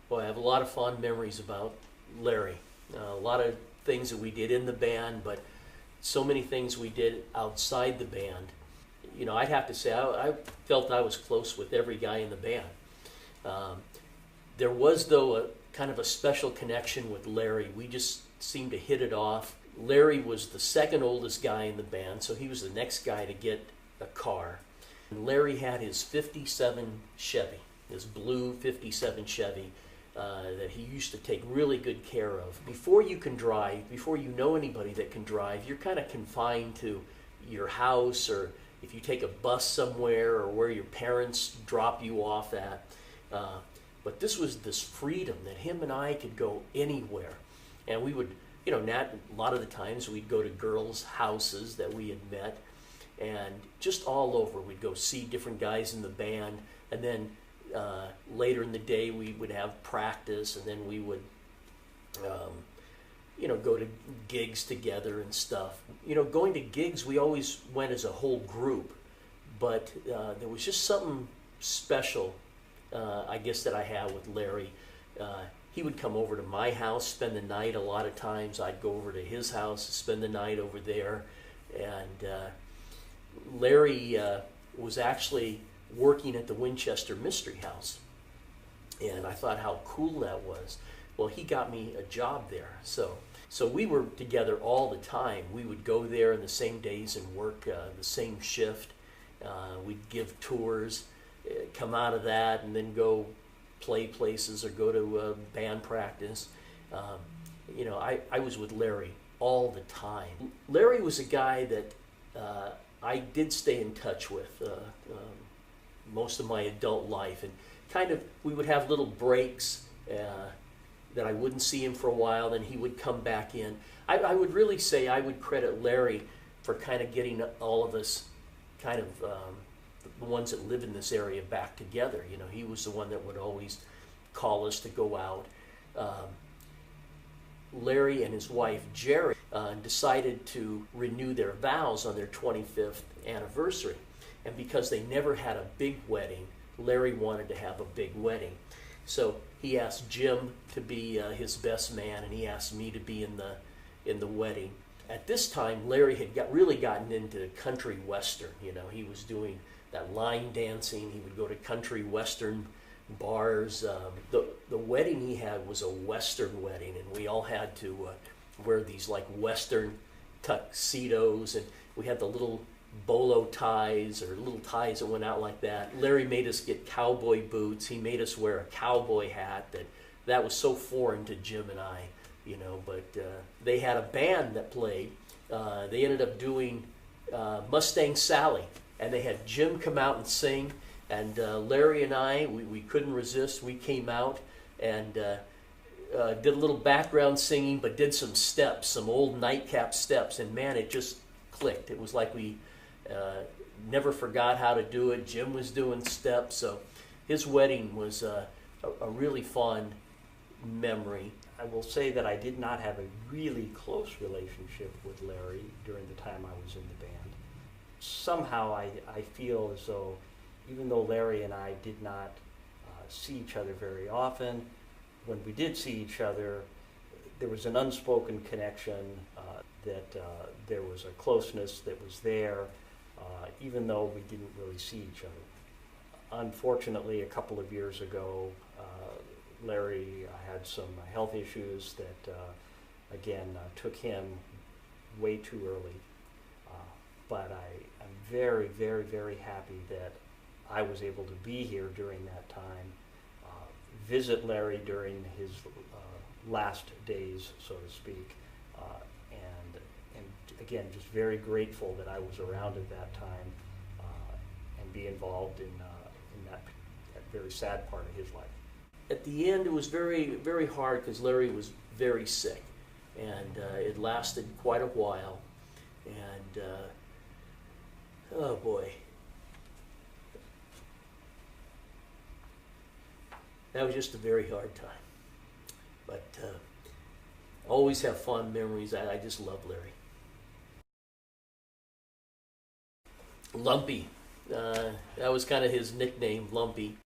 Boy, I have a lot of fond memories about Larry. A lot of things that we did in the band, but so many things we did outside the band. You know, I'd have to say I felt I was close with every guy in the band. There was, though, a kind of a special connection with Larry. We just seemed to hit it off. Larry was the second oldest guy in the band, so he was the next guy to get a car. And Larry had his 57 Chevy, his blue 57 Chevy, that he used to take really good care of. Before you can drive, before you know anybody that can drive, you're kind of confined to your house, or if you take a bus somewhere, or where your parents drop you off at. But this was this freedom that him and I could go anywhere. And we would, you know, a lot of the times we'd go to girls' houses that we had met, and just all over. We'd go see different guys in the band, and then later in the day we would have practice, and then we would you know, go to gigs together and stuff. You know, going to gigs, we always went as a whole group, but there was just something special, I guess, that I had with Larry. He would come over to my house, spend the night. A lot of times I'd go over to his house, spend the night over there. And Larry was actually working at the Winchester Mystery House. And I thought how cool that was. Well, he got me a job there. So we were together all the time. We would go there in the same days and work the same shift. We'd give tours, come out of that, and then go play places or go to band practice. You know, I was with Larry all the time. Larry was a guy that I did stay in touch with most of my adult life, and kind of we would have little breaks that I wouldn't see him for a while, then he would come back in. I would really say I would credit Larry for kind of getting all of us kind of the ones that live in this area back together. You know, he was the one that would always call us to go out. Larry and his wife Jerry decided to renew their vows on their 25th anniversary, and because they never had a big wedding, Larry wanted to have a big wedding. So he asked Jim to be his best man, and he asked me to be in the wedding. At this time, Larry had really gotten into country western. You know, he was doing that line dancing. He would go to country western bars. The wedding he had was a western wedding, and we all had to wear these like western tuxedos, and we had the little bolo ties or little ties that went out like that. Larry made us get cowboy boots. He made us wear a cowboy hat that was so foreign to Jim and I, you know. But they had a band that played. They ended up doing Mustang Sally, and they had Jim come out and sing, and Larry and I, we couldn't resist. We came out and did a little background singing, but did some steps, some old Nitecaps steps, and man, it just clicked. It was like we never forgot how to do it. Jim was doing steps, so his wedding was a really fond memory. I will say that I did not have a really close relationship with Larry during the time I was in the band. Somehow I feel as though, even though Larry and I did not see each other very often, when we did see each other, there was an unspoken connection, that there was a closeness that was there, even though we didn't really see each other. Unfortunately, a couple of years ago, Larry had some health issues that, again, took him way too early. But I'm very, very, very happy that I was able to be here during that time, visit Larry during his last days, so to speak, and again, just very grateful that I was around at that time, and be involved in that very sad part of his life. At the end, it was very, very hard because Larry was very sick, and it lasted quite a while, and oh boy, that was just a very hard time. But always have fond memories. I just love Larry. Lumpy. That was kind of his nickname, Lumpy.